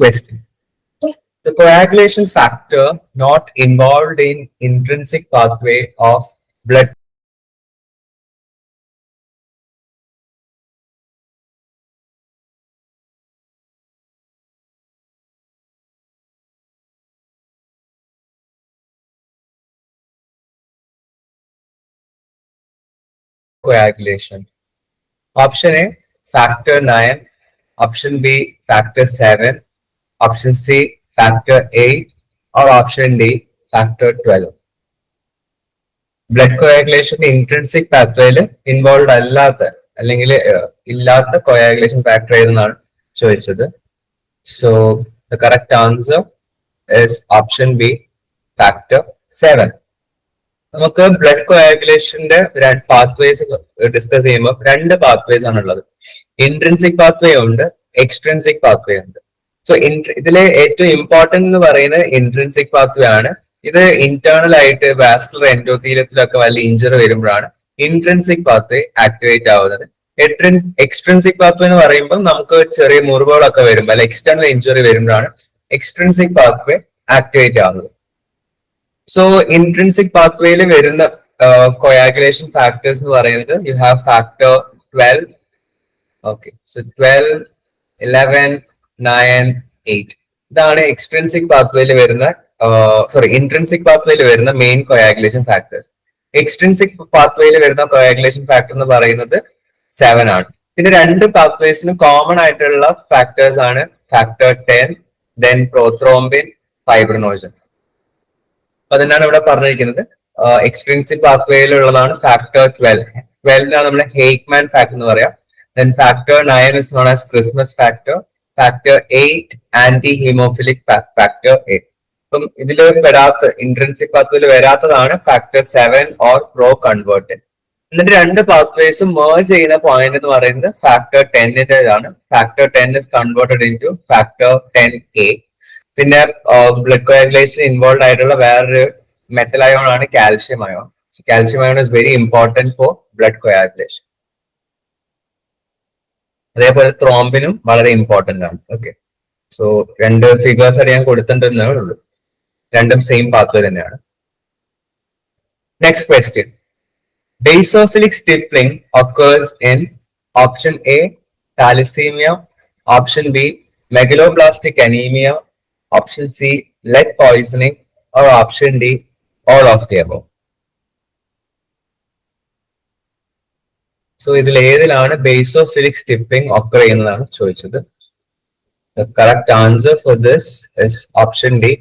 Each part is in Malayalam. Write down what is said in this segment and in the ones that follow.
question. The coagulation factor not involved in intrinsic pathway of blood coagulation. Option A, factor 9. Option B, factor 7. Option C, factor 8. Or option D, factor 12. Blood coagulation intrinsic പാത്വേയിൽ ഇൻവോൾവ് അല്ലാത്ത അല്ലെങ്കിൽ ഇല്ലാത്ത കോയാഗുലേഷൻ ഫാക്ടർ ഏതെന്നാണ് ചോദിച്ചത്. So the correct answer is option B, factor 7. നമുക്ക് ബ്ലഡ് കോയാഗുലേഷന്റെ പാത്വേസ് ഡിസ്കസ് ചെയ്യുമ്പോൾ രണ്ട് പാത്വേസ് ആണുള്ളത്. ഇൻട്രിൻസിക് പാത്വേ ഉണ്ട്, എക്സ്ട്രിൻസിക് പാത്വേ ഉണ്ട്. സോ ഇതിലെ ഏറ്റവും ഇമ്പോർട്ടന്റ് എന്ന് പറയുന്നത് ഇൻട്രിൻസിക് പാത്വേ ആണ്. ഇത് ഇന്റേണൽ ആയിട്ട് വാസ്കുലർ എൻഡോത്തീലിയത്തിലൊക്കെ വല്ല ഇഞ്ചറി വരുമ്പോഴാണ് ഇൻട്രിൻസിക് പാത്വേ ആക്ടിവേറ്റ് ആവുന്നത്. എക്സ്ട്രിൻസിക് പാത്വേ എന്ന് പറയുമ്പോൾ നമുക്ക് ചെറിയ മുറിവുകളൊക്കെ വരുമ്പോൾ അല്ലെ എക്സ്റ്റേണൽ ഇഞ്ചറി വരുമ്പോഴാണ് എക്സ്ട്രിൻസിക് പാത്വേ ആക്ടിവേറ്റ് ആവുന്നത്. സോ ഇൻട്രിൻസിക് പാത്വേയിൽ വരുന്ന കോയാഗുലേഷൻ ഫാക്ടേഴ്സ് എന്ന് പറയുന്നത് you have factor 12. Okay, so 12, 11, 9, 8 ഇതാണ് എക്സ്ട്രിൻസിക് പാത്വേയിൽ വരുന്ന ഇൻട്രിൻസിക് പാത്വേയിൽ വരുന്ന മെയിൻ കോയാഗുലേഷൻ ഫാക്ടേഴ്സ്. എക്സ്ട്രിൻസിക് പാത്വേയിൽ വരുന്ന കോയാഗുലേഷൻ ഫാക്ടർ എന്ന് പറയുന്നത് 7 ആണ്. പിന്നെ രണ്ട് പാത്വേസിനും കോമൺ ആയിട്ടുള്ള ഫാക്ടേഴ്സ് ആണ് ഫാക്ടർ 10, ദെൻ പ്രോത്രോംബിൻ, ഫൈബ്രിനോജൻ. അപ്പൊ അതിനാണ് ഇവിടെ പറഞ്ഞിരിക്കുന്നത്. Extrinsic പാത്വേയിലുള്ളതാണ് factor 12. 12 നമ്മൾ ഹേക്ക്മാൻ ഫാക്ടർ എന്ന് പറയാം. Then factor 9 is known as Christmas factor. Factor 8 anti haemophilic factor 8. അപ്പം ഇതിൽ വരാത്ത ഇൻട്രിൻസിക് പാത്വേയിൽ വരാത്തതാണ് factor 7 or proconvertin രണ്ട് പാത്വേസും മേർജ് ചെയ്യുന്ന പോയിന്റ് എന്ന് പറയുന്നത് ഫാക്ടർ 10ന്റേതാണ്. Factor 10 is converted into factor 10A. പിന്നെ ബ്ലഡ് കോയാഗുലേഷൻ ഇൻവോൾവ് ആയിട്ടുള്ള വേറൊരു മെറ്റൽ അയോൺ ആണ് calcium ion. Calcium ion is very important for blood coagulation. അതേപോലെ ത്രോംബിനും വളരെ ഇമ്പോർട്ടന്റ് ആണ്. ഓക്കെ, സോ രണ്ട് ഫിഗേഴ്സ് ആയിട്ട് ഞാൻ കൊടുത്തിട്ടുണ്ടെന്നേ ഉള്ളൂ. രണ്ടും സെയിം പാത്വേ തന്നെയാണ്. Next question. Basophilic stippling occurs in option A, thalassemia, option B, megaloblastic anemia, option C, lead poisoning, or option D, all of the above. So ഇതിൽ ഏതിലാണ് basophilic stippling occur ചെയ്യുന്നതാണ് ചോദിച്ചത്. The correct answer for this is option D,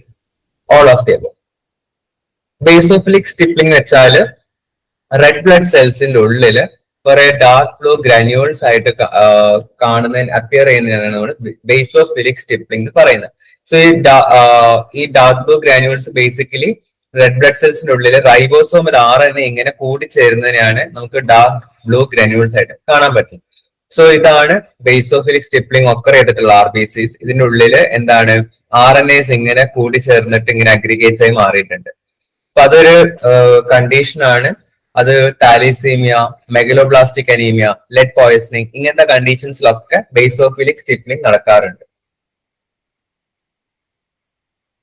all of the above. Basophilic stippling എന്ന് വെച്ചാൽ റെഡ് ബ്ലഡ് സെൽസിന്റെ ഉള്ളില് കുറെ ഡാർക്ക് ബ്ലൂ ഗ്രാനുവൽസ് ആയിട്ട് അപ്പിയർ ചെയ്യുന്നതാണ് നമ്മൾ ബേസോഫിലിക് സ്റ്റിപ്ലിംഗ് എന്ന് പറയുന്നത്. സോ ഈ dark blue granules basically red blood സെൽസിന്റെ ഉള്ളിൽ റൈബോസോമൽ RNA ഇങ്ങനെ കൂടിച്ചേരുന്നതിനാണ് നമുക്ക് ഡാർക്ക് ബ്ലൂ ഗ്രാനുവൽസ് ആയിട്ട് കാണാൻ പറ്റും. സോ ഇതാണ് ബേസോഫിലിക് സ്റ്റിപ്ലിംഗ് ഒക്കർ ചെയ്തിട്ടുള്ള RBCs. ഇതിന്റെ ഉള്ളില് എന്താണ് RNAs ഇങ്ങനെ കൂടിച്ചേർന്നിട്ട് ഇങ്ങനെ അഗ്രിഗേറ്റ്സ് ആയി മാറിയിട്ടുണ്ട്. അപ്പൊ അതൊരു കണ്ടീഷനാണ്. അത് താലിസീമിയ, മെഗലോബ്ലാസ്റ്റിക് അനീമിയ, ലെഡ് പോയ്സണിങ് ഇങ്ങനത്തെ കണ്ടീഷൻസിലൊക്കെ ബേസോഫിലിക് സ്റ്റിപ്ലിംഗ് നടക്കാറുണ്ട്.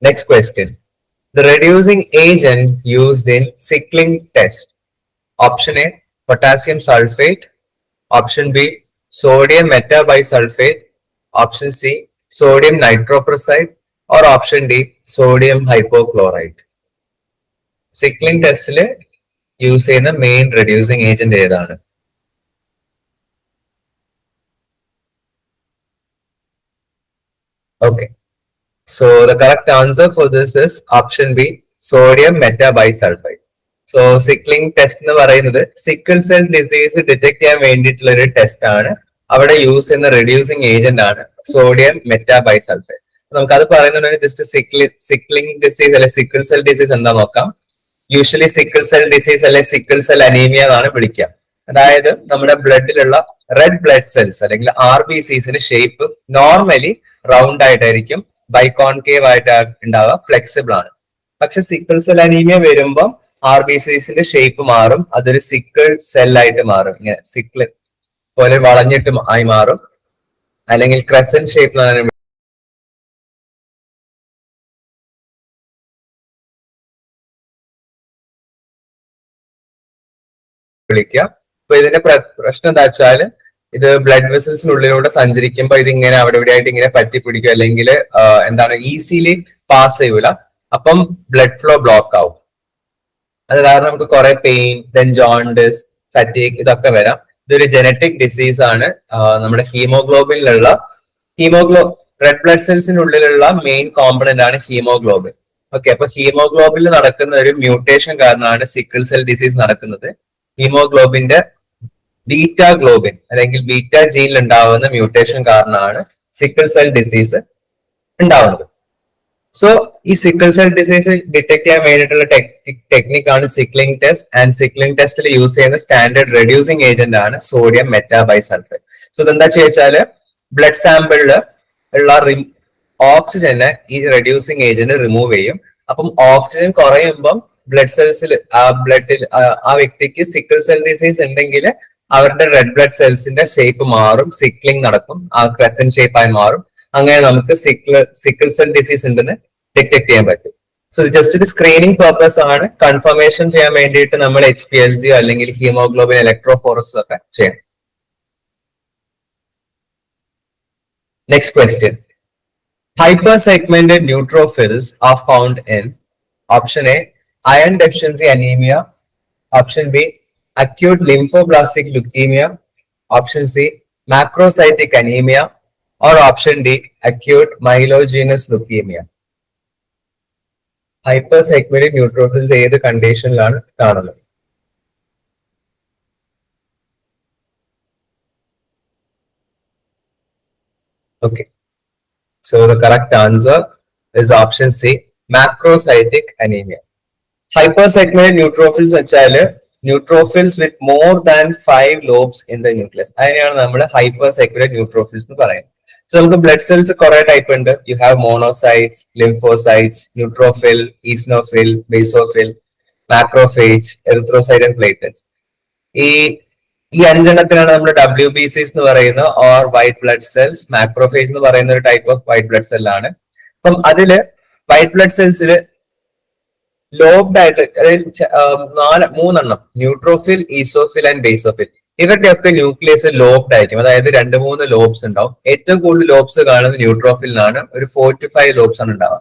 Next question. The reducing agent used in sickling test. Option A, potassium sulfate. Option B, sodium metabisulfate. Option C, sodium nitroprusside. Or option D, sodium hypochlorite. Sickling test use ചെയ്യുന്ന മെയിൻ റെഡ്യൂസിങ് ഏജന്റ് ഏതാണ്? Okay, so the correct answer for this is option B, sodium metabisulphide. So sickling test എന്ന് പറയുന്നത് സിക്കിൾ സെൽ ഡിസീസ് ഡിറ്റക്ട് ചെയ്യാൻ വേണ്ടിയിട്ടുള്ള ഒരു ടെസ്റ്റ് ആണ്. അവിടെ യൂസ് ചെയ്യുന്ന റെഡ്യൂസിങ് ഏജന്റ് ആണ് സോഡിയം മെറ്റാബൈസൾഫൈഡ്. നമുക്കത് പറയുന്നുണ്ടെങ്കിൽ ജസ്റ്റ് സിക്ലിംഗ് ഡിസീസ് അല്ലെ സിക്കിൾ സെൽ ഡിസീസ് എന്താ നോക്കാം. യൂഷ്വലി സിക്കിൾ സെൽ ഡിസീസ് അല്ലെ സിക്കിൾ സെൽ അനീമിയ എന്നാണ് വിളിക്കുക. അതായത് നമ്മുടെ ബ്ലഡിലുള്ള റെഡ് ബ്ലഡ് സെൽസ് അല്ലെങ്കിൽ RBCസിന്റെ ഷേപ്പ് നോർമലി റൗണ്ട് ആയിട്ടായിരിക്കും, ബൈകോൺകേവ് ആയിട്ട് ഉണ്ടാവുക, ഫ്ലെക്സിബിൾ ആണ്. പക്ഷെ സിക്കിൾ സെൽ അനീമിയ വരുമ്പോൾ RBCസിന്റെ ഷേപ്പ് മാറും, അതൊരു സിക്കിൾ സെൽ ആയിട്ട് മാറും, ഇങ്ങനെ സിക്കിൾ പോലെ വളഞ്ഞിട്ട് ആയി മാറും, അല്ലെങ്കിൽ ക്രസന്റ് ഷേപ്പ് വിളിക്കുക. അപ്പൊ ഇതിന്റെ പ്രശ്നം എന്താ വെച്ചാൽ ഇത് ബ്ലഡ് വെസൽസിനുള്ളിലൂടെ സഞ്ചരിക്കുമ്പോൾ ഇതിങ്ങനെ അവിടെ ഇവിടെ ആയിട്ട് ഇങ്ങനെ പറ്റിപ്പിടിക്കും, അല്ലെങ്കിൽ എന്താണ് ഈസിലി പാസ് ചെയ്യൂല. അപ്പം ബ്ലഡ് ഫ്ലോ ബ്ലോക്ക് ആവും. അത് കാരണം നമുക്ക് കുറെ പെയിൻ, ദെൻ ജോണ്ടിസ്, ഫറ്റീഗ് ഇതൊക്കെ വരാം. ഇതൊരു ജനറ്റിക് ഡിസീസ് ആണ്. നമ്മുടെ ഹീമോഗ്ലോബിനിലുള്ള റെഡ് ബ്ലഡ് സെൽസിനുള്ളിലുള്ള മെയിൻ കോമ്പണന്റ് ആണ് ഹീമോഗ്ലോബിൻ. ഓക്കെ, അപ്പൊ ഹീമോഗ്ലോബിനിൽ നടക്കുന്ന ഒരു മ്യൂട്ടേഷൻ കാരണമാണ് സിക്കിൾ സെൽ ഡിസീസ് നടക്കുന്നത്. ഹീമോഗ്ലോബിന്റെ ബീറ്റ ഗ്ലോബിൻ അല്ലെങ്കിൽ ബീറ്റ ജീനിൽ ഉണ്ടാവുന്ന മ്യൂട്ടേഷൻ കാരണമാണ് സിക്കിൾ സെൽ ഡിസീസ് ഉണ്ടാവുന്നത്. സോ ഈ സിക്കിൾ സെൽ ഡിസീസ് ഡിറ്റക്ട് ചെയ്യാൻ വേണ്ടിയിട്ടുള്ള ടെക്നിക് ആണ് സിക്ലിംഗ് ടെസ്റ്റ്. ആൻഡ് സിക്ലിംഗ് ടെസ്റ്റിൽ യൂസ് ചെയ്യുന്ന സ്റ്റാൻഡേർഡ് റെഡ്യൂസിങ് ഏജന്റ് ആണ് സോഡിയം മെറ്റാബൈസൾഫേറ്റ്. സോ ഇതെന്താ ചോദിച്ചാല് ബ്ലഡ് സാമ്പിളിൽ ഉള്ള ഓക്സിജനെ ഈ റെഡ്യൂസിങ് ഏജന്റ് റിമൂവ് ചെയ്യും. അപ്പം ഓക്സിജൻ കുറയുമ്പം ബ്ലഡ് സെൽസിൽ ആ വ്യക്തിക്ക് സിക്കിൾ സെൽ ഡിസീസ് ഉണ്ടെങ്കിൽ അവരുടെ റെഡ് ബ്ലഡ് സെൽസിന്റെ ഷേപ്പ് മാറും, സിക്ലിംഗ് നടക്കും, ആ ക്രസന്റ് ഷേപ്പായി മാറും. അങ്ങനെ നമുക്ക് സിക്കിൾ സെൽ ഡിസീസ് ഉണ്ടെന്ന് ഡിറ്റക്ട് ചെയ്യാൻ പറ്റും. സോ ജസ്റ്റ് ഒരു സ്ക്രീനിങ് പർപ്പസ് ആണ്. കൺഫർമേഷൻ ചെയ്യാൻ വേണ്ടിയിട്ട് നമ്മൾ HPLC അല്ലെങ്കിൽ ഹീമോഗ്ലോബിൻ ഇലക്ട്രോഫോറസ് ഒക്കെ ചെയ്യണം. Next question. Hypersegmented neutrophils are found in option A, iron deficiency anemia, option B, acute lymphoblastic leukemia, option C, macrocytic anemia, or option D, acute myelogenous leukemia. Hypersegmented neutrophils ഏത് കണ്ടീഷനിലാണ് കാണുന്നത്? Okay. So the correct answer is option C, macrocytic anemia. Hypersegmented neutrophils വെച്ചാല് neutrophils with more than 5 lobes in the nucleus. അതിനെയാണ് നമ്മൾ hypersegmented neutrophils എന്ന് പറയുന്നത്. സോ നമുക്ക് ബ്ലഡ് സെൽസ് കുറെ ടൈപ്പ് ഉണ്ട്. You have monocytes, lymphocytes, neutrophil, eosinophil, basophil, macrophage, erythrocyte and platelets. ഈ അഞ്ചെണ്ണത്തിനാണ് നമ്മൾ WBCs എന്ന് പറയുന്നത്, or white blood cells. Macrophage എന്ന് പറയുന്ന ഒരു type of white blood cell ആണ്. അപ്പം അതില് വൈറ്റ് ബ്ലഡ് സെൽസിൽ ലോബ്ഡ് ആയിട്ട് മൂന്നെണ്ണം, ന്യൂട്രോഫിൽ, ഈസോഫിൽ ആൻഡ് ബേസോഫിൽ, ഇവരുടെ ഒക്കെ ന്യൂക്ലിയസ് ലോബ്ഡ് ആയിരിക്കും. അതായത് 2-3 ലോബ്സ് ഉണ്ടാവും. ഏറ്റവും കൂടുതൽ ലോബ്സ് കാണുന്നത് ന്യൂട്രോഫിലിനാണ്, ഒരു 4 to 5 ലോബ്സ് ആണ് ഉണ്ടാവുക.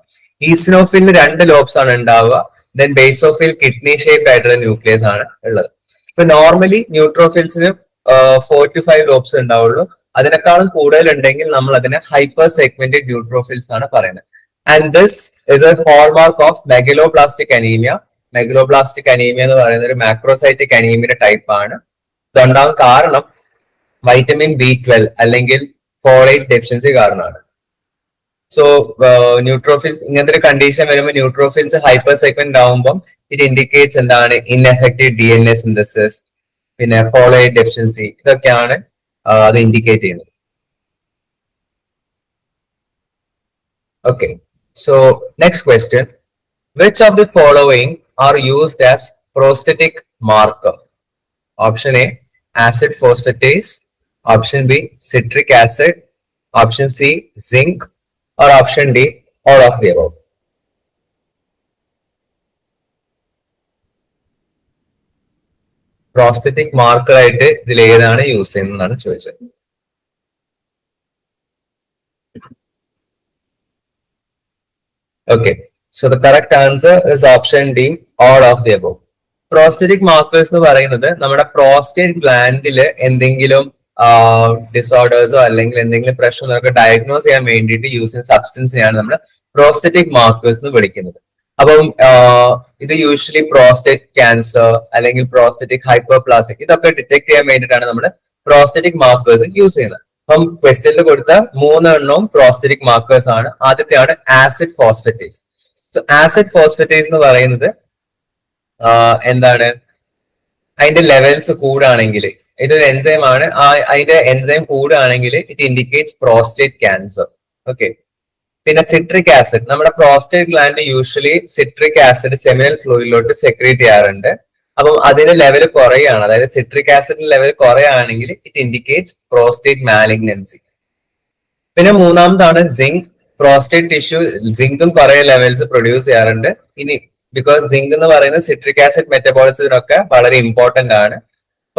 ഈസ്നോഫിലിന് 2 ലോബ്സ് ആണ് ഉണ്ടാവുക. ദെൻ ബേസോഫിൽ കിഡ്നി ഷേപ്പ് ആയിട്ടുള്ള ന്യൂക്ലിയസ് ആണ് ഉള്ളത്. ഇപ്പൊ നോർമലി ന്യൂട്രോഫിൽസിന് 4 to 5 ലോബ്സ് ഉണ്ടാവുള്ളൂ. അതിനേക്കാളും കൂടുതൽ ഉണ്ടെങ്കിൽ നമ്മൾ അതിനെ ഹൈപ്പർ സെഗ്മെന്റഡ് ന്യൂട്രോഫിൽസ് ആണ് പറയുന്നത്. And this is A hallmark of megaloblastic anaemia. Megaloblastic anaemia എന്ന് പറയുന്നത് ഒരു മാക്രോസൈറ്റിക് അനീമിയുടെ ടൈപ്പ് ആണ്. ഇതുണ്ടാകാൻ കാരണം വൈറ്റമിൻ B12 അല്ലെങ്കിൽ ഫോളേറ്റ് ഡെഫിഷ്യൻസി കാരണമാണ്. സോ ന്യൂട്രോഫിൽസ് ഇങ്ങനത്തെ ഒരു കണ്ടീഷൻ വരുമ്പോൾ ന്യൂട്രോഫിൽസ് ഹൈപ്പർ സെഗ്മെന്റ് ആവുമ്പം ഇറ്റ് ഇൻഡിക്കേറ്റ്സ് എന്താണ്? ഇൻഎഫക്റ്റീവ് DNA സിന്തസിസ്, പിന്നെ ഫോളേറ്റ് ഡെഫിഷ്യൻസി, ഇതൊക്കെയാണ് അത് ഇൻഡിക്കേറ്റ് ചെയ്യുന്നത്. Okay, so next question. Which of the following are used as prosthetic marker? Option A, acid phosphatase. Option B, citric acid. Option C, zinc. Or option D, all of the above. Prosthetic marker ആയിട്ട് ഇതിൽ ഏതാണ് യൂസ് ചെയ്യുന്നതാണ് ചോദിച്ചത്. Okay, so the correct answer is option D, all of the above. Prosthetic markers എന്ന് പറയുന്നത് നമ്മുടെ പ്രോസ്റ്റേറ്റ് ഗ്ലാൻഡില് എന്തെങ്കിലും ഡിസോർഡേഴ്സോ അല്ലെങ്കിൽ എന്തെങ്കിലും പ്രശ്നങ്ങളൊക്കെ ഡയഗ്നോസ് ചെയ്യാൻ വേണ്ടിയിട്ട് യൂസ് ചെയ്യുന്ന സബ്സ്റ്റൻസിനെയാണ് നമ്മൾ പ്രോസ്റ്ററ്റിക് മാർക്കേഴ്സ് എന്ന് വിളിക്കുന്നത്. അപ്പം ഇത് യൂഷ്വലി പ്രോസ്റ്റേറ്റ് ക്യാൻസർ അല്ലെങ്കിൽ പ്രോസ്റ്ററ്റിക് ഹൈപ്പർപ്ലാസിക് ഇതൊക്കെ ഡിറ്റക്ട് ചെയ്യാൻ വേണ്ടിയിട്ടാണ് നമ്മൾ പ്രോസ്റ്ററ്റിക് മാർക്കേഴ്സ് യൂസ് ചെയ്യുന്നത്. അപ്പം ക്വസ്റ്റ്യനിൽ കൊടുത്ത 3 എണ്ണവും പ്രോസ്റ്ററ്റിക് മാർക്കേഴ്സ് ആണ്. ആദ്യത്തെയാണ് acid phosphatase. So acid phosphatase എന്ന് പറയുന്നത് എന്താണ്? അതിന്റെ ലെവൽസ് കൂടുകയാണെങ്കിൽ, ഇതൊരു എൻസൈം ആണ്, അതിന്റെ എൻസൈം കൂടുകയാണെങ്കിൽ it indicates prostate cancer. Okay, പിന്നെ സിട്രിക് ആസിഡ്, നമ്മുടെ prostate gland usually citric acid seminal ഫ്ലൂയിഡിലോട്ട് സെക്രീറ്റ് ചെയ്യാറുണ്ട്. അപ്പം അതിന്റെ ലെവൽ കുറയുകയാണ്, അതായത് സിട്രിക് ആസിഡിന്റെ ലെവൽ കുറയുകയാണെങ്കിൽ ഇറ്റ് ഇൻഡിക്കേറ്റ്സ് പ്രോസ്റ്റേറ്റ് മാലിഗ്നൻസി. പിന്നെ മൂന്നാമതാണ് സിങ്ക്. പ്രോസ്റ്റേറ്റ് ടിഷ്യൂ സിങ്കും കുറെ ലെവൽസ് പ്രൊഡ്യൂസ് ചെയ്യാറുണ്ട്. ഇനി ബിക്കോസ് സിങ്ക് എന്ന് പറയുന്നത് സിട്രിക് ആസിഡ് മെറ്റബോളിസത്തിനൊക്കെ വളരെ ഇമ്പോർട്ടന്റ് ആണ്.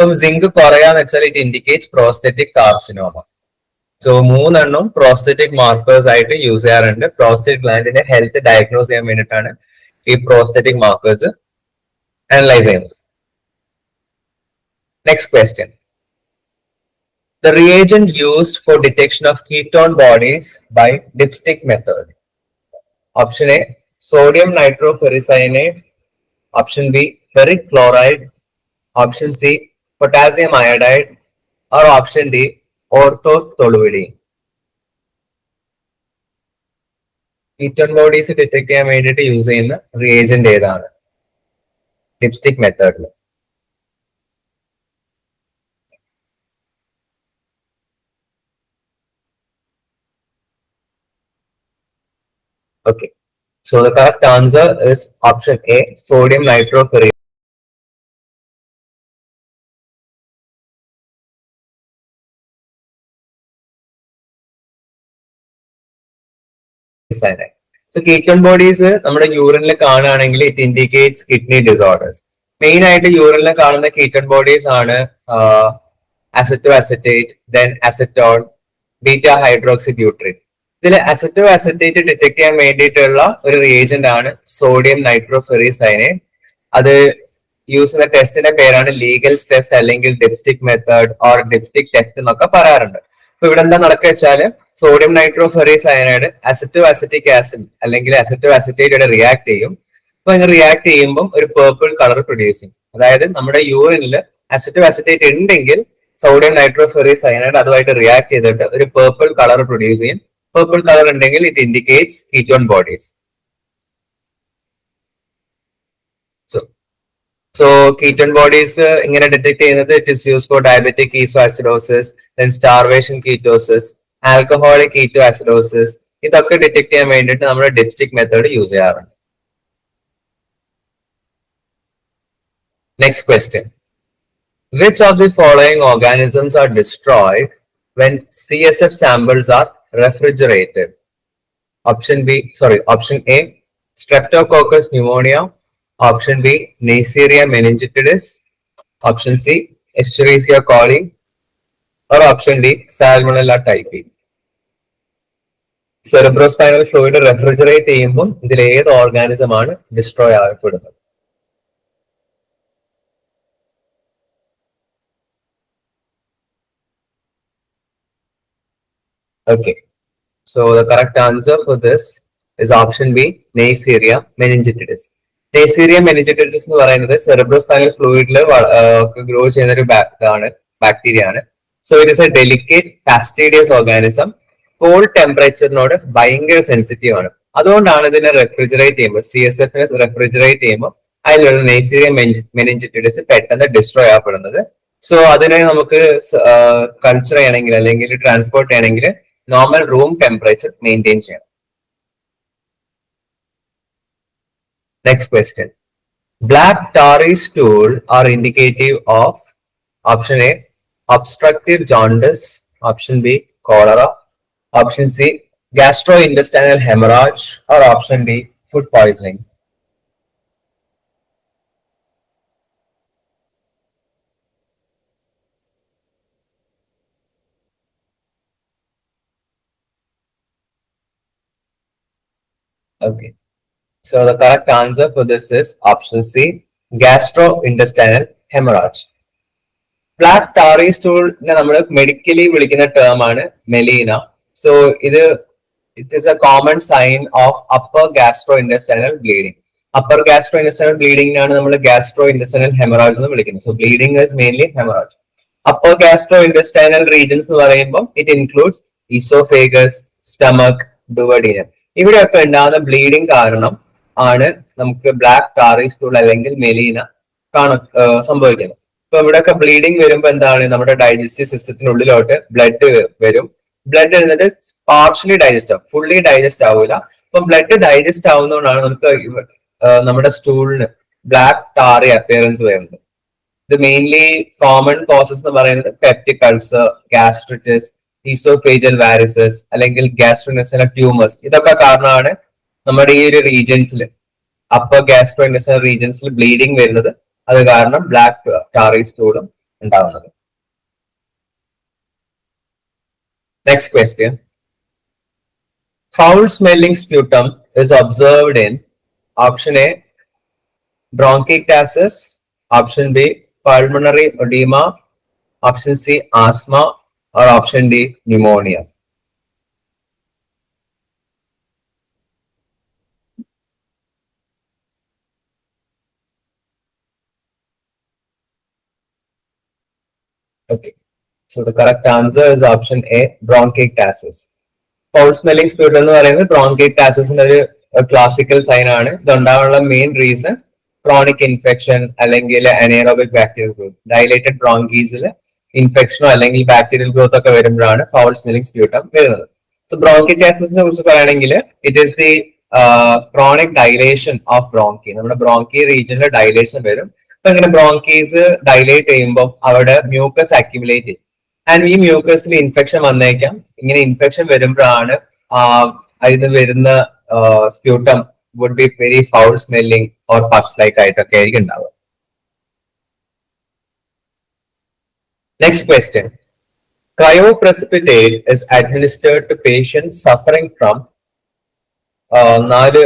ഇപ്പം സിങ്ക് കുറയാന്ന് വെച്ചാൽ it indicates prosthetic carcinoma. So 3 prosthetic markers ആയിട്ട് യൂസ് ചെയ്യാറുണ്ട്. പ്രോസ്റ്റേറ്റ് ഗ്ലാൻഡിന്റെ ഹെൽത്ത് ഡയഗ്നോസ് ചെയ്യാൻ വേണ്ടിയിട്ടാണ് ഈ പ്രോസ്റ്ററ്റിക് മാർക്കേഴ്സ് അനലൈസ് ചെയ്യുന്നത്. Next question. The reagent used for detection of ketone bodies by dipstick method. Option A, sodium nitroferricyanate. Option B, ferric chloride. Option C, potassium iodide. Or option D, orthotoluidine. Ketone bodies detect ചെയ്യാൻ വേണ്ടിയിട്ട് യൂസ് ചെയ്യുന്ന റിയേജന്റ് ഏതാണ് ഡിപ്സ്റ്റിക് മെത്തേഡിൽ? Okay, so the correct answer is option A, sodium nitroferricyanate. So ketone bodies നമ്മുടെ യൂറിനിൽ കാണുകയാണെങ്കിൽ it indicates kidney disorders. Main ആയിട്ട് യൂറിനിൽ കാണുന്ന ketone bodies ആണ് acetoacetate, then acetone, beta hydroxybutyrate. ഇതിൽ അസറ്റോ അസറ്റേറ്റ് ഡിറ്റക്ട് ചെയ്യാൻ വേണ്ടിയിട്ടുള്ള ഒരു റിയേജന്റ് ആണ് സോഡിയം നൈട്രോഫെറിസൈനേറ്റ്. അത് യൂസ് ചെയ്യുന്ന ടെസ്റ്റിന്റെ പേരാണ് ലീഗൽസ് ടെസ്റ്റ് അല്ലെങ്കിൽ dipstick method or dipstick test എന്നൊക്കെ പറയാറുണ്ട്. അപ്പൊ ഇവിടെ എന്താ നടക്കുക വെച്ചാൽ സോഡിയം നൈട്രോഫെറിസൈനൈഡ് അസറ്റോ അസറ്റിക് ആസിഡ് അല്ലെങ്കിൽ അസറ്റോ അസറ്റേറ്റ് റിയാക്ട് ചെയ്യും. അപ്പൊ ഇങ്ങനെ റിയാക്ട് ചെയ്യുമ്പോൾ ഒരു പേർപ്പിൾ കളർ പ്രൊഡ്യൂസ് ചെയ്യും. അതായത് നമ്മുടെ യൂറിനിൽ അസറ്റോ അസറ്റേറ്റ് ഉണ്ടെങ്കിൽ സോഡിയം നൈട്രോഫെറിസൈനൈഡ് അതുമായിട്ട് റിയാക്ട് ചെയ്തിട്ട് ഒരു പേർപ്പിൾ കളർ പ്രൊഡ്യൂസ് ചെയ്യും. Purple color ഉണ്ടെങ്കിൽ it indicates ketone bodies. So ketone bodies ഇങ്ങനെ ഡിറ്റക്ട് ചെയ്യുന്നത് it is used for diabetic ketoacidosis, then starvation ketosis, alcoholic ketoacidosis. ഇതൊക്കെ ഡിറ്റക്ട് ചെയ്യാൻ വേണ്ടിയിട്ട് നമ്മൾ ഡിപ്സ്റ്റിക് മെത്തേഡ് യൂസ് ചെയ്യാറുണ്ട്. Next question. Which of the following organisms are destroyed when CSF samples are refrigerated? Option A, Streptococcus pneumonia. Option B, Neisseria meningitidis. Option C, Escherichia coli. Or option D, Salmonella typhi. Cerebrospinal fluid refrigerate ചെയ്യുമ്പോൾ ഇതിൽ ഏത് ഓർഗാനിസം ആണ് destroy ആകപ്പെടുന്നത്? Okay, so the correct answer for this is option B, Neisseria meningitidis. Neisseria meningitidis എന്ന് പറയുന്നത് cerebrospinal fluidൽ ഗ്രോ ചെയ്യുന്ന ഒരു ബാക്ടീരിയ ആണ്. So it is a delicate fastidious organism. Cold ടെമ്പറേച്ചറിനോട് ഭയങ്കര സെൻസിറ്റീവ് ആണ്. അതുകൊണ്ടാണ് ഇതിനെ റെഫ്രിജറേറ്റ് ചെയ്യുമ്പോൾ CSF റെഫ്രിജറേറ്റ് ചെയ്യുമ്പോൾ അതിലുള്ള നെയ്സീരിയ മെനിഞ്ചിറ്റിഡിസ് പെട്ടെന്ന് ഡിസ്ട്രോയ് ആകപ്പെടുന്നത്. സോ അതിനെ നമുക്ക് കൾച്ചർ ചെയ്യണമെങ്കിൽ അല്ലെങ്കിൽ ട്രാൻസ്പോർട്ട് ചെയ്യണമെങ്കിൽ normal room temperature maintain ചെയ്യണം. Next question. Black tarry stool are indicative of option A, obstructive jaundice. Option B, cholera. Option C, gastrointestinal hemorrhage. Or option D, food poisoning. Okay, so the correct answer for this is option C, gastrointestinal hemorrhage. Black tarry stool നമ്മൾ മെഡിക്കലി വിളിക്കുന്ന ടേം ആണ് മെലീന. സോ ഇത് it is a common sign of upper gastrointestinal bleeding. Upper gastrointestinal bleeding ആണ് നമ്മൾ gastrointestinal hemorrhage എന്ന് വിളിക്കുന്നത്. So bleeding is mainly hemorrhage. Upper gastrointestinal regions എന്ന് പറയുമ്പോൾ it includes esophagus, stomach, duodenum. ഇവിടെയൊക്കെ ഉണ്ടാകുന്ന ബ്ലീഡിങ് കാരണം ആണ് നമുക്ക് ബ്ലാക്ക് ടാറി സ്റ്റൂൾ അല്ലെങ്കിൽ മെലീന സംഭവിക്കുന്നത്. ഇപ്പൊ ഇവിടെയൊക്കെ ബ്ലീഡിങ് വരുമ്പോൾ എന്താണ്, നമ്മുടെ ഡൈജസ്റ്റീവ് സിസ്റ്റത്തിനുള്ളിലോട്ട് ബ്ലഡ് വരും. ബ്ലഡ് എന്നിട്ട് പാർഷ്യലി ഡൈജസ്റ്റ് ആവും, ഫുള്ളി ഡൈജസ്റ്റ് ആവൂല. അപ്പൊ ബ്ലഡ് ഡൈജസ്റ്റ് ആവുന്നതുകൊണ്ടാണ് നമുക്ക് നമ്മുടെ സ്റ്റൂളിന് ബ്ലാക്ക് ടാറി അപ്പിയറൻസ് വരുന്നത്. ഇത് മെയിൻലി കോമൺ കോസസ് എന്ന് പറയുന്നത് പെപ്റ്റിക് അൾസർ, ഗാസ്ട്രിറ്റിസ്, ഈസോഫേജൽ വാരിസസ് അല്ലെങ്കിൽ ഗ്യാസ്ട്രോഇന്റെസ്റ്റിനൽ ട്യൂമേഴ്സ്. ഇതൊക്കെ കാരണമാണ് നമ്മുടെ ഈ ഒരു റീജിയൻസിൽ, അപ്പർ ഗ്യാസ്ട്രോഇന്റെസ്റ്റിനൽ റീജിയൻസിൽ ബ്ലീഡിങ് വരുന്നത്. അത് കാരണം ബ്ലാക്ക് ടാറി സ്റ്റൂളും ഉണ്ടാവുന്നത്. Next question. Foul smelling sputum is observed in option A bronchiectasis, option B pulmonary edema, option C asthma, or option D pneumonia. Okay, so the correct answer is option A bronchiectasis. Foul smelling sputum എന്ന് പറയുന്നത് ബ്രോങ്കൈറ്റിസിന്റെ ഒരു ക്ലാസിക്കൽ സൈൻ ആണ്. ഇതുണ്ടാവാനുള്ള മെയിൻ റീസൺ ക്രോണിക് ഇൻഫെക്ഷൻ അല്ലെങ്കിൽ അനേറോബിക് ബാക്ടീരിയൽ ഗ്രോത്ത്, ഡയലേറ്റഡ് ബ്രോങ്കീസിൽ ഇൻഫെക്ഷനോ അല്ലെങ്കിൽ ബാക്ടീരിയൽ ഗ്രോത്ത് ഒക്കെ വരുമ്പോഴാണ് ഫൗൾ സ്മെല്ലിംഗ് സ്പ്യൂട്ടം വരുന്നത്. സോ ബ്രോങ്കൈറ്റിസിനെ കുറിച്ച് പറയുകയാണെങ്കിൽ it is the chronic dilation of bronchi. നമ്മുടെ ബ്രോങ്കി റീജിയനിൽ ഡൈലേഷൻ വരും. അപ്പൊ ഇങ്ങനെ ബ്രോങ്കീസ് ഡൈലേറ്റ് ചെയ്യുമ്പോൾ അവിടെ മ്യൂക്കസ് അക്യുമുലേറ്റ് ചെയ്യും. ആൻഡ് ഈ മ്യൂക്കസിൽ ഇൻഫെക്ഷൻ വന്നേക്കാം. ഇങ്ങനെ ഇൻഫെക്ഷൻ വരുമ്പോഴാണ് അതിന് വരുന്ന sputum would be very foul smelling or pus like ആയിട്ടൊക്കെ ആയിരിക്കും ഉണ്ടാവുക. Next question. Cryoprecipitate is administered to patients suffering from 4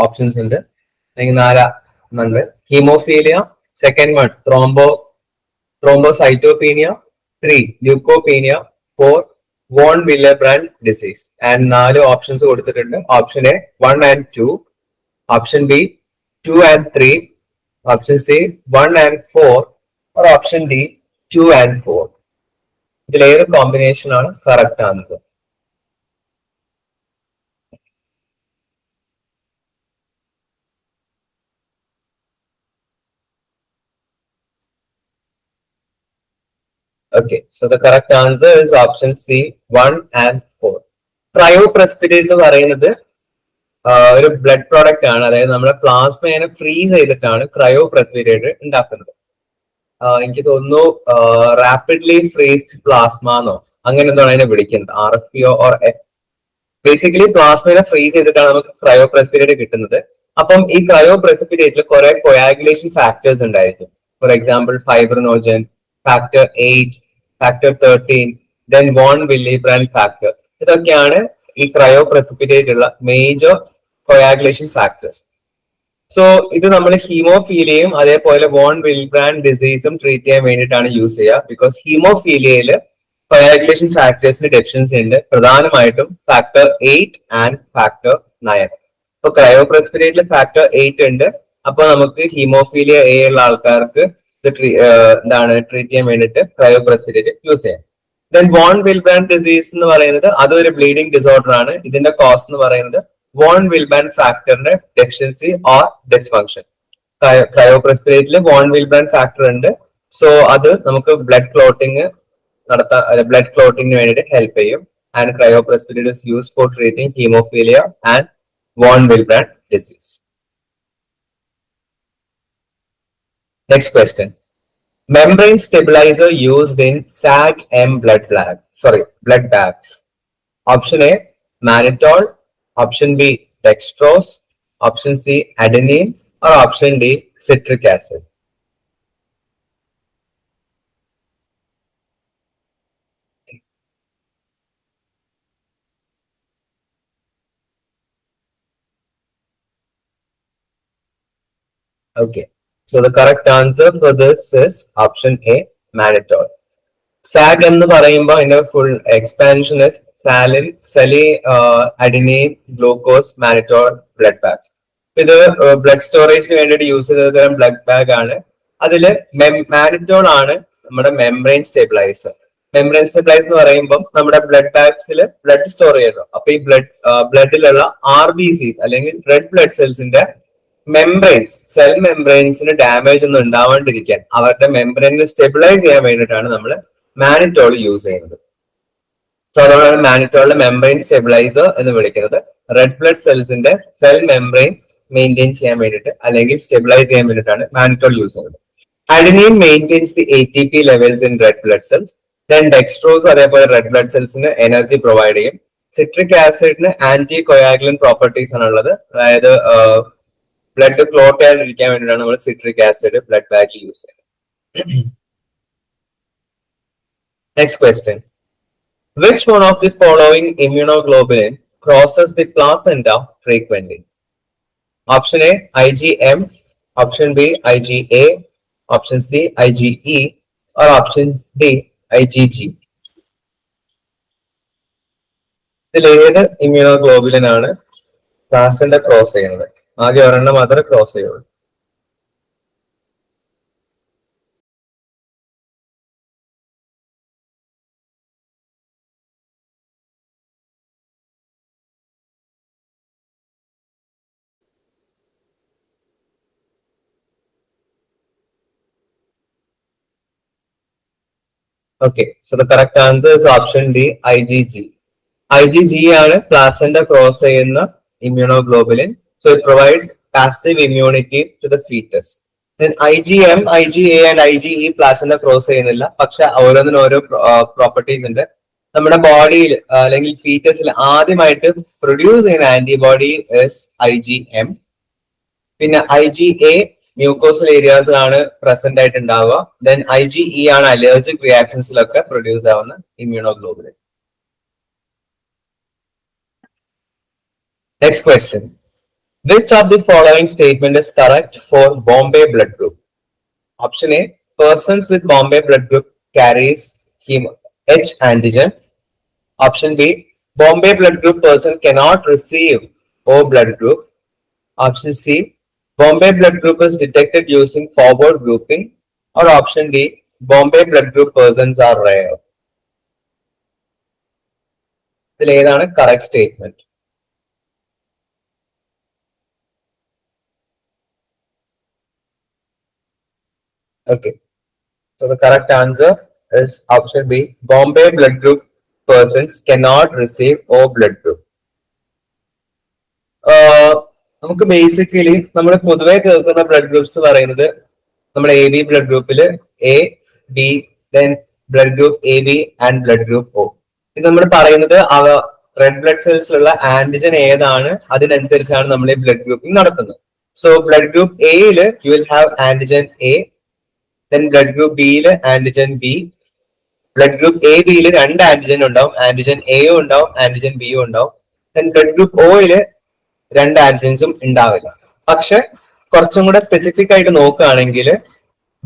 options ഉണ്ട്, അല്ലെങ്കിൽ 4 haemophilia, second one thrombocytopenia, 3 leukopenia, 4 von Willebrand disease. And 4 options കൊടുത്തിട്ടുണ്ട്. Option A 1 and 2, option B 2 and 3, option C 1 and 4, or option D 2 and 4. ഇതിൽ ഏത് കോമ്പിനേഷൻ ആണ് correct answer? Okay, so the correct answer is option C 1 and 4. Cryoprecipitate എന്ന് പറയുന്നത് ഒരു ബ്ലഡ് പ്രോഡക്റ്റ് ആണ്. അതായത് നമ്മുടെ പ്ലാസ്മയെ ഫ്രീസ് ചെയ്തിട്ടാണ് ക്രയോപ്രസിപിറ്റേറ്റ് ഉണ്ടാക്കുന്നത്. എനിക്ക് തോന്നുന്നു റാപ്പിഡ്ലി ഫ്രീസ്ഡ് പ്ലാസ്മ എന്നോ അങ്ങനെ എന്തോ അതിനെ വിളിക്കുന്നത്, RFPO ഓർ ബേസിക്കലി പ്ലാസ്മയെ ഫ്രീസ് ചെയ്തിട്ടാണ് നമുക്ക് ക്രയോപ്രസിപിറ്റേറ്റ് കിട്ടുന്നത്. അപ്പം ഈ ക്രയോപ്രസിപിറ്റേറ്റിൽ കുറെ കൊയാഗുലേഷൻ ഫാക്ടേഴ്സ് ഉണ്ടായിരിക്കും. For example fibrinogen, factor 8, factor 13, then von Willebrand factor. ഇതൊക്കെയാണ് ഈ ക്രയോപ്രസിപിറ്റേറ്റ് ഉള്ള മേജർ കൊയാഗുലേഷൻ ഫാക്ടേഴ്സ്. സോ ഇത് നമ്മൾ ഹീമോഫീലിയയും അതേപോലെ വോൺ വിൽബ്രാൻഡ് ഡിസീസും ട്രീറ്റ് ചെയ്യാൻ വേണ്ടിയിട്ടാണ് യൂസ് ചെയ്യുക. ബിക്കോസ് ഹീമോഫീലിയയിൽ കൊയാഗുലേഷൻ ഫാക്ടേഴ്സിന് ഡെഫിഷ്യൻസി ഉണ്ട്, പ്രധാനമായിട്ടും ഫാക്ടർ 8 ആൻഡ് ഫാക്ടർ 9. ഇപ്പൊ ക്രയോപ്രസിപിറ്റേറ്റിൽ ഫാക്ടർ 8 ഉണ്ട്. അപ്പൊ നമുക്ക് ഹീമോഫീലിയ എ ഉള്ള ആൾക്കാർക്ക് എന്താണ് ട്രീറ്റ് ചെയ്യാൻ വേണ്ടിയിട്ട് ക്രയോപ്രസിപിറ്റേറ്റ് യൂസ് ചെയ്യാം. ദെൻ വോൺ വിൽബ്രാൻഡ് ഡിസീസ് എന്ന് പറയുന്നത് അതൊരു ബ്ലീഡിംഗ് ഡിസോർഡർ ആണ്. ഇതിന്റെ കോസ് എന്ന് പറയുന്നത് വോൺ വിൽബ്രാൻഡ് ഫാക്ടറിന്റെ ഡെഫിഷ്യൻസി ഓർ ഡിസ്ഫങ്ഷൻ. ക്രയോപ്രസിപിറ്റേറ്റിൽ വോൺ വിൽബ്രാൻഡ് ഫാക്ടർ ഉണ്ട്. സോ അത് നമുക്ക് ബ്ലഡ് ക്ലോട്ടിങ് ബ്ലഡ് ക്ലോട്ടിങ്ങിന് വേണ്ടിയിട്ട് ഹെൽപ്പ് ചെയ്യും. And cryoprecipitate is used for treating haemophilia and von Willebrand disease. Next question. Membrane stabilizer used in SAG-M blood bags. Option A, mannitol. Option B, dextrose. Option C, adenine. Or option D, citric acid. Okay. So the correct answer for this is option A, mannitol. SAG എന്ന് പറയുമ്പോൾ അതിന്റെ full expansion adenine glucose mannitol blood bags. ഇത് ബ്ലഡ് സ്റ്റോറേജിന് വേണ്ടിയിട്ട് യൂസ് ചെയ്ത തരം ബ്ലഡ് ബാഗ് ആണ്. അതില് മാനിറ്റോൾ ആണ് നമ്മുടെ മെംബ്രെയിൻ സ്റ്റെബിലൈസർ. മെംബ്രെയിൻ സ്റ്റെബിലൈസർ എന്ന് പറയുമ്പോൾ നമ്മുടെ ബ്ലഡ് ബാഗ്സിൽ ബ്ലഡ് സ്റ്റോർ ചെയ്യുന്നു. അപ്പൊ ഈ ബ്ലഡിലുള്ള RBCs അല്ലെങ്കിൽ റെഡ് ബ്ലഡ് സെൽസിന്റെ സെൽ മെംബ്രെയിൻസിന് ഡാമേജ് ഒന്നും ഉണ്ടാവാണ്ടിരിക്കാൻ അവരുടെ മെംബ്രെയിനെ സ്റ്റെബിലൈസ് ചെയ്യാൻ വേണ്ടിയിട്ടാണ് നമ്മൾ മാനിറ്റോൾ യൂസ് ചെയ്യുന്നത്. സോ അതുകൊണ്ടാണ് മാനിറ്റോളിന്റെ മെംബ്രെയിൻ സ്റ്റെബിലൈസർ എന്ന് വിളിക്കുന്നത്. റെഡ് ബ്ലഡ് സെൽസിന്റെ സെൽ മെംബ്രെയിൻ മെയിൻറ്റെയിൻ ചെയ്യാൻ വേണ്ടിയിട്ട് അല്ലെങ്കിൽ സ്റ്റെബിലൈസ് ചെയ്യാൻ വേണ്ടിയിട്ടാണ് മാനിറ്റോൾ യൂസ് ചെയ്യുന്നത്. Adenine maintains the ATP levels in red blood cells. Then dextrose അതേപോലെ റെഡ് ബ്ലഡ് സെൽസിന് എനർജി പ്രൊവൈഡ് ചെയ്യും. സിട്രിക് ആസിഡിന് ആന്റി കൊയാഗുലൻ പ്രോപ്പർട്ടീസ് ആണുള്ളത്. അതായത് ബ്ലഡ് ക്ലോട്ട് ചെയ്യാതിരിക്കാൻ വേണ്ടിയിട്ടാണ് നമ്മൾ സിട്രിക് ആസിഡ് ബ്ലഡ് ബാഗിൽ യൂസ് ചെയ്യുന്നത്. Next question. Which one of the following immunoglobulin crosses the placenta frequently? Option A, IgM. Option B, IgA. Option C, IgE. Or option D, IgG. ഇതിൽ ഏത് ഇമ്മ്യൂണോഗ്ലോബുലിൻ ആണ് പ്ലാസന്റ ക്രോസ് ചെയ്യുന്നത്? ആകെ ഒരെണ്ണം മാത്രമേ ക്രോസ് ചെയ്യുള്ളൂ. Okay, so the correct answer is option D, IgG. IgG ആണ് പ്ലാസന്റ ക്രോസ് ചെയ്യുന്ന immunoglobulin. So it provides passive immunity to the fetus. Then IgM, IgA and IgE placenta cross ചെയ്യുന്നില്ല. പക്ഷെ ഓരോന്നിനും ഓരോ പ്രോപ്പർട്ടീസ് ഉണ്ട്. നമ്മുടെ ബോഡിയിൽ അല്ലെങ്കിൽ ഫീറ്റസിൽ ആദ്യമായിട്ട് പ്രൊഡ്യൂസ് ചെയ്യുന്ന ആന്റിബോഡി IgM. പിന്നെ IgA മ്യൂക്കോസൽ ഏരിയാസിലാണ് പ്രസന്റ് ആയിട്ട് ഉണ്ടാവുക. ദെൻ IgE ആണ് അലർജിക് റിയാക്ഷൻസിലൊക്കെ പ്രൊഡ്യൂസ് ആവുന്ന immunoglobulin. Next question. Which of the following statement is correct for Bombay blood group? Option A, persons with Bombay blood group carries H antigen. Option B, Bombay blood group person cannot receive O blood group. Option C, Bombay blood group is detected using forward grouping. Or option D, Bombay blood group persons are rare. ഇതിൽ ഏതാണ് correct statement? Okay, so the correct answer is option B, Bombay blood group persons cannot receive O blood group. നമുക്ക് ബേസിക്കലി നമ്മൾ പൊതുവെ കേൾക്കുന്ന ബ്ലഡ് ഗ്രൂപ്പ്സ് പറയുന്നത് നമ്മുടെ AB ബ്ലഡ് ഗ്രൂപ്പിൽ A, B, then blood group AB and blood group O. ഇത് നമ്മൾ പറയുന്നത് റെഡ് ബ്ലഡ് സെൽസിലുള്ള ആന്റിജൻ ഏതാണ് അതിനനുസരിച്ചാണ് നമ്മൾ ഈ ബ്ലഡ് ഗ്രൂപ്പിംഗ് നടത്തുന്നത്. സോ ബ്ലഡ് ഗ്രൂപ്പ് എയില് you will have antigen A, then blood group ബിയില് antigen B, blood group AB രണ്ട് ആന്റിജൻ ഉണ്ടാവും, ആന്റിജൻ Aയും ഉണ്ടാവും, ആന്റിജൻ Bയും ഉണ്ടാവും. then ബ്ലഡ് ഗ്രൂപ്പ് Oയില് രണ്ട് ആന്റിജൻസും ഉണ്ടാവില്ല. പക്ഷെ കുറച്ചും കൂടെ സ്പെസിഫിക് ആയിട്ട് നോക്കുകയാണെങ്കിൽ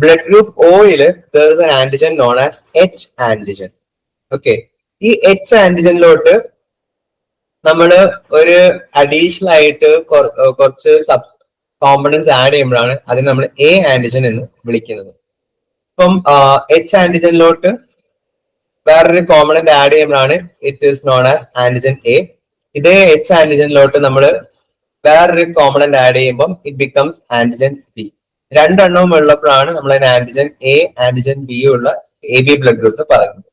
ബ്ലഡ് ഗ്രൂപ്പ് Oയില് there is an antigen known as H antigen. Okay, ഈ H ആന്റിജനിലോട്ട് നമ്മൾ ഒരു അഡീഷണൽ ആയിട്ട് കുറച്ച് കോമ്പണൻസ് ആഡ് ചെയ്യുമ്പോഴാണ് അതിന് നമ്മൾ A ആന്റിജൻ എന്ന് വിളിക്കുന്നത്. അപ്പം H ആന്റിജനിലോട്ട് വേറൊരു കോമ്പണന്റ് ആഡ് ചെയ്യുമ്പോഴാണ് it is known as antigen A. ഇതേ H ആന്റിജനിലോട്ട് നമ്മൾ വേറൊരു കോമ്പണന്റ് ആഡ് ചെയ്യുമ്പോൾ ഇറ്റ് ബിക്കംസ് ആന്റിജൻ B. രണ്ടെണ്ണവും ഉള്ളപ്പോഴാണ് നമ്മൾ അതിന് ആന്റിജൻ A, ആന്റിജൻ B ഉള്ള AB ബ്ലഡ് ഗ്രൂപ്പ് പറയുന്നത്.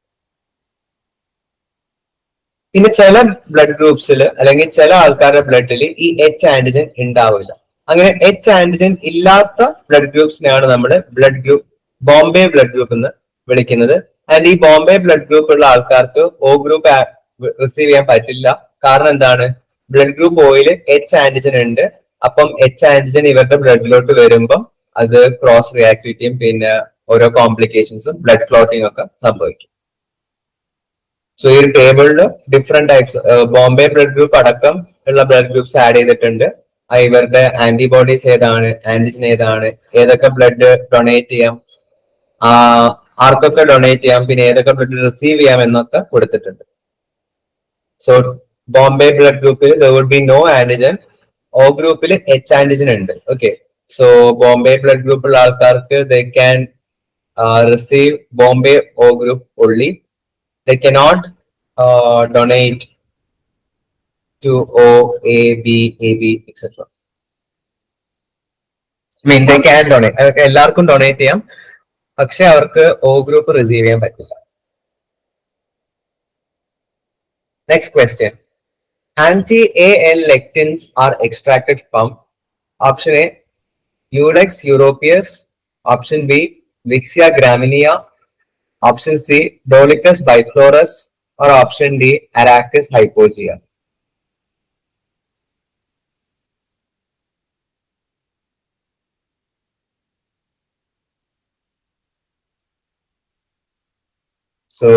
പിന്നെ ചില ബ്ലഡ് ഗ്രൂപ്പ്സിൽ അല്ലെങ്കിൽ ചില ആൾക്കാരുടെ ബ്ലഡിൽ ഈ H ആന്റിജൻ ഉണ്ടാവില്ല. അങ്ങനെ H ആന്റിജൻ ഇല്ലാത്ത ബ്ലഡ് ഗ്രൂപ്പ്സിനെയാണ് നമ്മൾ blood group Bombay blood group എന്ന് വിളിക്കുന്നത്. ആൻഡ് ഈ ബോംബെ ബ്ലഡ് ഗ്രൂപ്പ് ഉള്ള ആൾക്കാർക്ക് O ഗ്രൂപ്പ് റിസീവ് ചെയ്യാൻ പറ്റില്ല. കാരണം എന്താണ്? ബ്ലഡ് ഗ്രൂപ്പ് Oയിൽ H ആന്റിജൻ ഉണ്ട്. അപ്പം H ആന്റിജൻ ഇവരുടെ ബ്ലഡിലോട്ട് വരുമ്പം അത് ക്രോസ് റിയാക്ടിവിറ്റിയും പിന്നെ ഓരോ കോംപ്ലിക്കേഷൻസും ബ്ലഡ് ക്ലോട്ടിങ് ഒക്കെ സംഭവിക്കും. സോ ഈ ഒരു ടേബിളിൽ different types Bombay blood group അടക്കം ഉള്ള ബ്ലഡ് ഗ്രൂപ്പ്സ് ആഡ് ചെയ്തിട്ടുണ്ട്. ഇവരുടെ ആന്റിബോഡീസ് ഏതാണ്, ആന്റിജൻ ഏതാണ്, ഏതൊക്കെ ബ്ലഡ് ഡൊണേറ്റ് ചെയ്യാം, ആർക്കൊക്കെ ഡൊണേറ്റ് ചെയ്യാം, പിന്നെ ഏതൊക്കെ ബ്ലഡ് റിസീവ് ചെയ്യാം എന്നൊക്കെ കൊടുത്തിട്ടുണ്ട്. സോ ബോംബെ ബ്ലഡ് ഗ്രൂപ്പിൽ there would be no antigen. O ഗ്രൂപ്പിൽ H ആന്റിജൻ ഉണ്ട്. Okay, so Bombay blood group ഉള്ള ആൾക്കാർക്ക് they can receive Bombay O group only. They cannot donate to O, A, B, AB, etc. I mean, they can donate. എല്ലാവർക്കും ഡൊണേറ്റ് ചെയ്യാം, പക്ഷെ അവർക്ക് O ഗ്രൂപ്പ് റിസീവ് ചെയ്യാൻ പറ്റില്ല. Next question. Anti-AL lectins are extracted from option A, Iudex europaeus, option B, Vixia graminea, option C, Dolichus biflorus, or option D, Aractis hypogea. So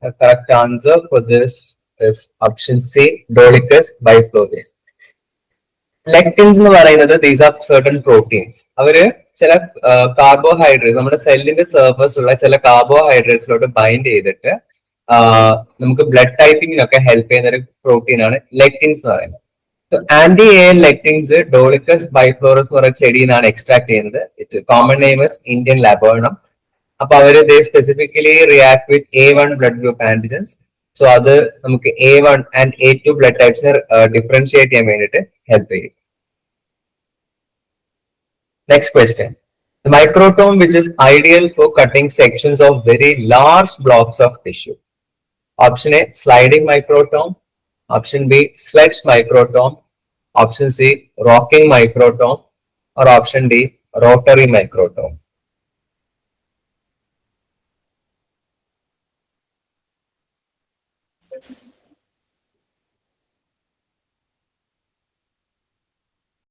the correct answer for this is option C, Dolichous biflorase. ലെക്ടിൻസ് എന്ന് പറയുന്നത് ദീസ് ആർ സർട്ടൺ പ്രോട്ടീൻസ്. അവര് ചില കാർബോഹൈഡ്രേറ്റ് നമ്മുടെ സെല്ലിന്റെ സർഫസ് ഉള്ള ചില കാർബോഹൈഡ്രേറ്റ്സിലോട്ട് ബൈൻഡ് ചെയ്തിട്ട് നമുക്ക് ബ്ലഡ് ടൈപ്പിങ്ങിനൊക്കെ ഹെൽപ്പ് ചെയ്യുന്ന ഒരു പ്രോട്ടീൻ ആണ് ലെക്ടിൻസ് എന്ന് പറയുന്നത്. ആന്റി എ ലെക്ടിൻസ് ഡോളിക്കസ് ബൈഫ്ലോറസ് എന്ന് പറയുന്ന ചെടിയിൽ നിന്നാണ് എക്സ്ട്രാക്ട് ചെയ്യുന്നത്. Common name is Indian laburnum. അപ്പൊ അവര് specifically react with A1 blood group antigens. സോ അത് നമുക്ക് A1 and A2 blood ടൈപ്സിനെ differentiate ചെയ്യാൻ വേണ്ടിയിട്ട് ഹെൽപ്പ് ചെയ്യും. Next question. The microtome which is ideal for cutting sections of very large blocks of tissue. Option A, sliding microtome. Option B, sledge microtome. Option C, rocking microtome. Or option D, rotary microtome.